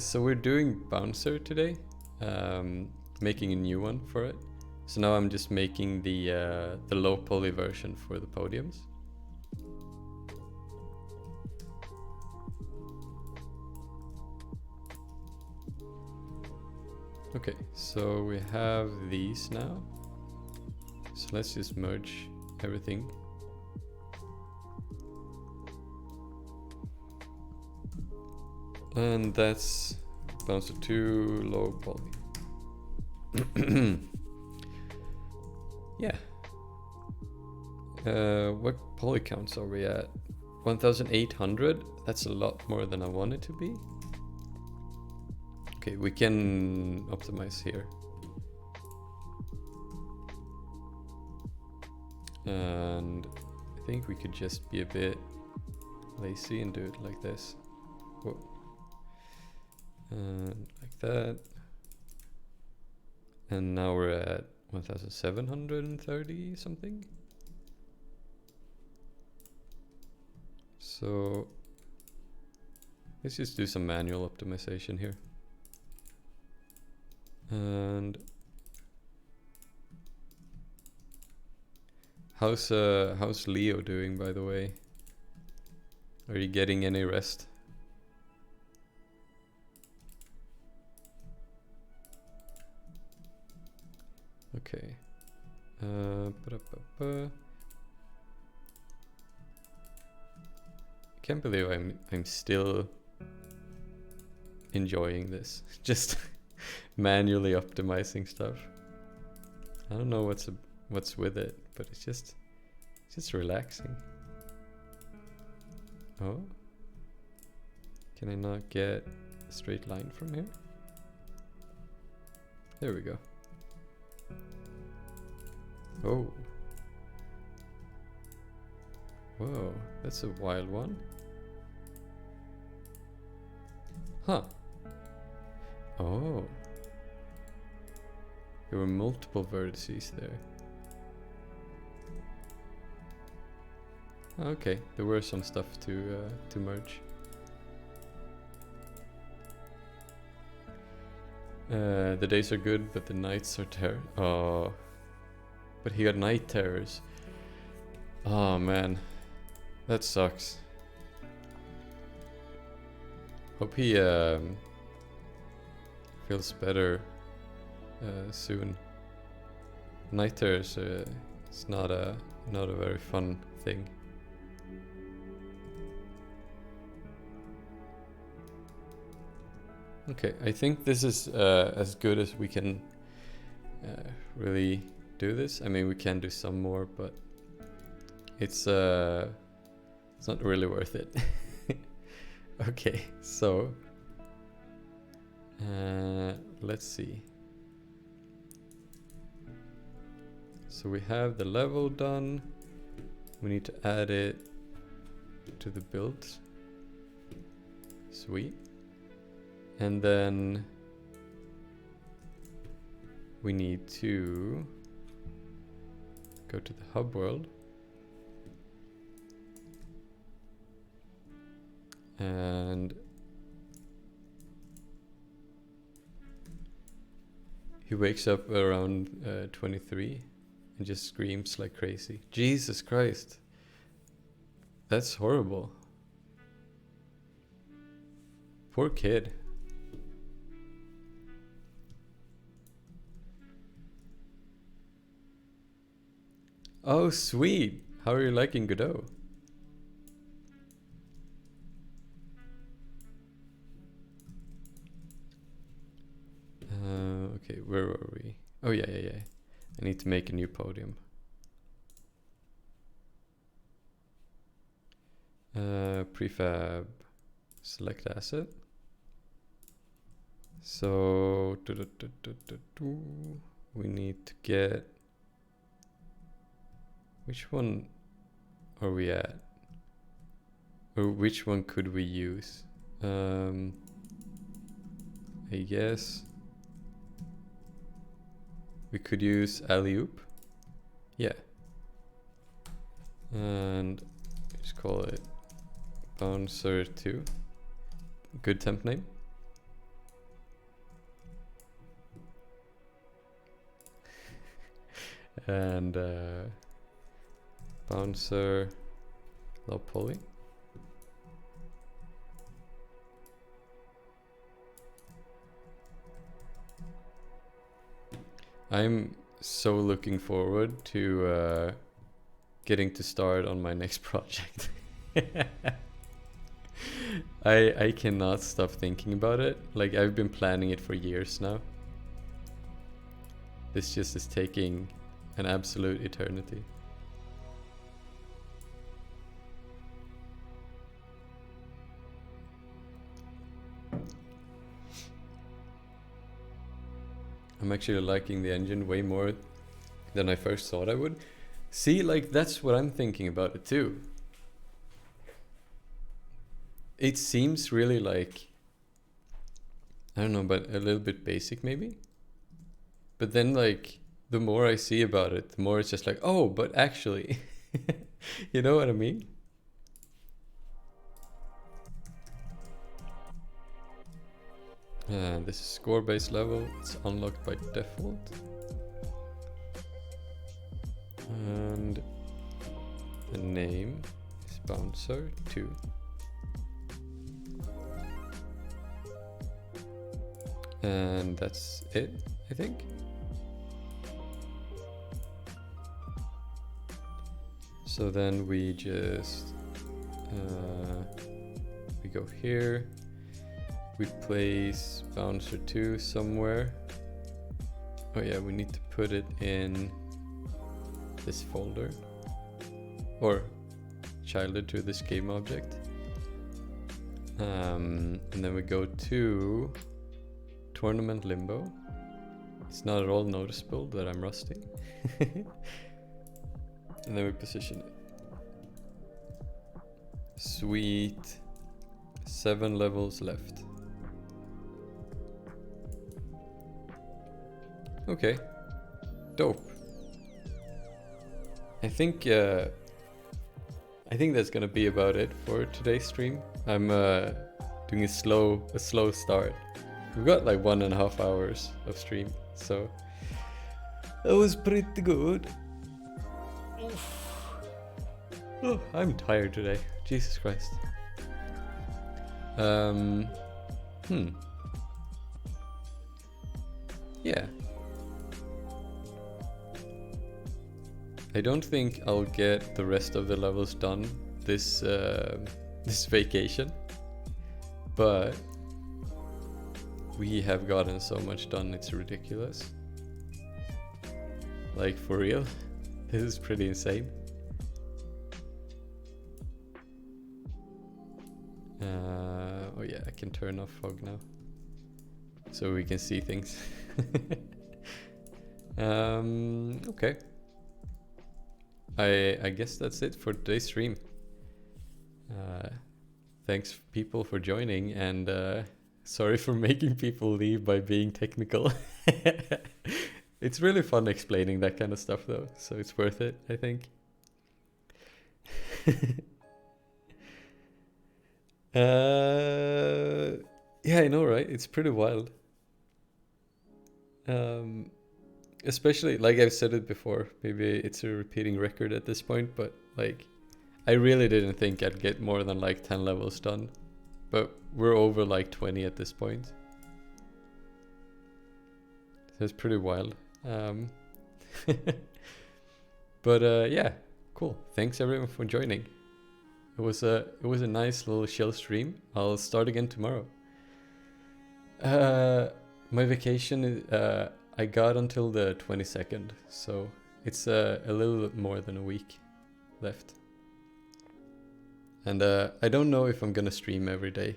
So we're doing bouncer today, making a new one for it. So now I'm just making the low poly version for the podiums. Okay, so we have these now. So let's just merge everything. And that's bouncer 2 low poly. Yeah. What poly counts are we at? 1800? That's a lot more than I want it to be. Okay, we can optimize here. And I think we could just be a bit lazy and do it like this. Whoa. And like that. And now we're at 1730 something. So let's just do some manual optimization here. And how's Leo doing, by the way? Are you getting any rest? Okay. Can't believe I'm still enjoying this. Just manually optimizing stuff. I don't know what's with it, but it's just relaxing. Oh, can I not get a straight line from here? There we go. Oh, whoa, that's a wild one. Huh. Oh, there were multiple vertices there. Okay, there were some stuff to merge. The days are good, but the nights are terror. Oh, but he got night terrors. Oh man, that sucks. Hope he feels better soon. Night terrors, it's not a very fun thing. Okay, I think this is as good as we can really do this. I mean, we can do some more, but it's not really worth it. Okay, so let's see. So we have the level done. We need to add it to the build. Sweet. And then we need to go to the hub world. And he wakes up around 23 and just screams like crazy. Jesus Christ. That's horrible. Poor kid. Oh, sweet. How are you liking Godot? Okay, where were we? Oh, yeah. I need to make a new podium. Prefab, select asset. So, we need to get... Which one are we at? Or which one could we use? I guess we could use alley-oop. Yeah. And just call it bouncer 2. Good temp name. And bouncer low poly. I'm so looking forward to getting to start on my next project. I cannot stop thinking about it. Like, I've been planning it for years now. This just is taking an absolute eternity. I'm actually liking the engine way more than I first thought I would. See, like, that's what I'm thinking about it too. It seems really like, I don't know, but a little bit basic maybe. But then, like, the more I see about it, the more it's just like, oh, but actually, you know what I mean? This is score-based level. It's unlocked by default. And the name is bouncer 2. And that's it, I think. So then we just we go here. We place bouncer 2 somewhere. Oh yeah, we need to put it in this folder, or childed to this game object. And then we go to tournament limbo. It's not at all noticeable that I'm rusting. And then we position it. Sweet. 7 levels left. Okay. Dope. I think that's gonna be about it for today's stream. I'm doing a slow start. We've got like 1.5 hours of stream, so that was pretty good. Oh, I'm tired today. Jesus Christ. Yeah. I don't think I'll get the rest of the levels done this this vacation, but we have gotten so much done, it's ridiculous. Like, for real. This is pretty insane. Oh yeah, I can turn off fog now, so we can see things. Okay. I guess that's it for today's stream. Thanks people for joining, and sorry for making people leave by being technical. It's really fun explaining that kind of stuff though, so it's worth it, I think. Yeah, I know, right? It's pretty wild. Especially, like I've said it before, maybe it's a repeating record at this point, but like, I really didn't think I'd get more than like 10 levels done, but we're over like 20 at this point. So it's pretty wild. But yeah, cool. Thanks everyone for joining. It was a nice little chill stream. I'll start again tomorrow. My vacation, I got until the 22nd, so it's a little more than a week left. And I don't know if I'm gonna stream every day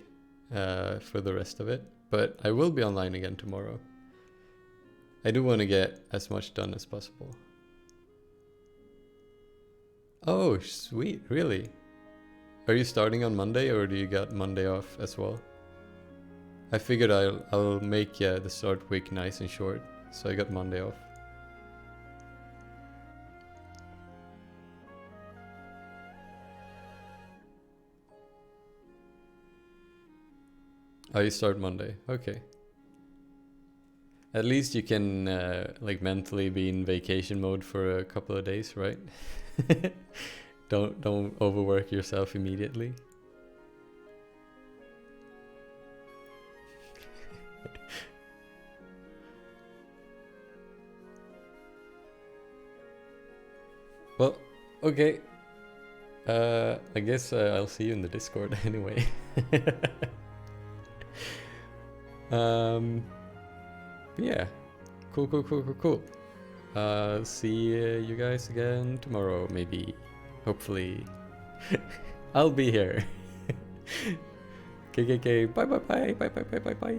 for the rest of it, but I will be online again tomorrow. I do want to get as much done as possible. Oh, sweet, really? Are you starting on Monday, or do you got Monday off as well? I figured I'll make the start week nice and short, so I got Monday off. Oh, you start Monday, okay. At least you can like mentally be in vacation mode for a couple of days, right? Don't overwork yourself immediately. Well, okay. I guess I'll see you in the Discord anyway. Yeah. Cool. See you guys again tomorrow, maybe. Hopefully. I'll be here. KKK. Bye.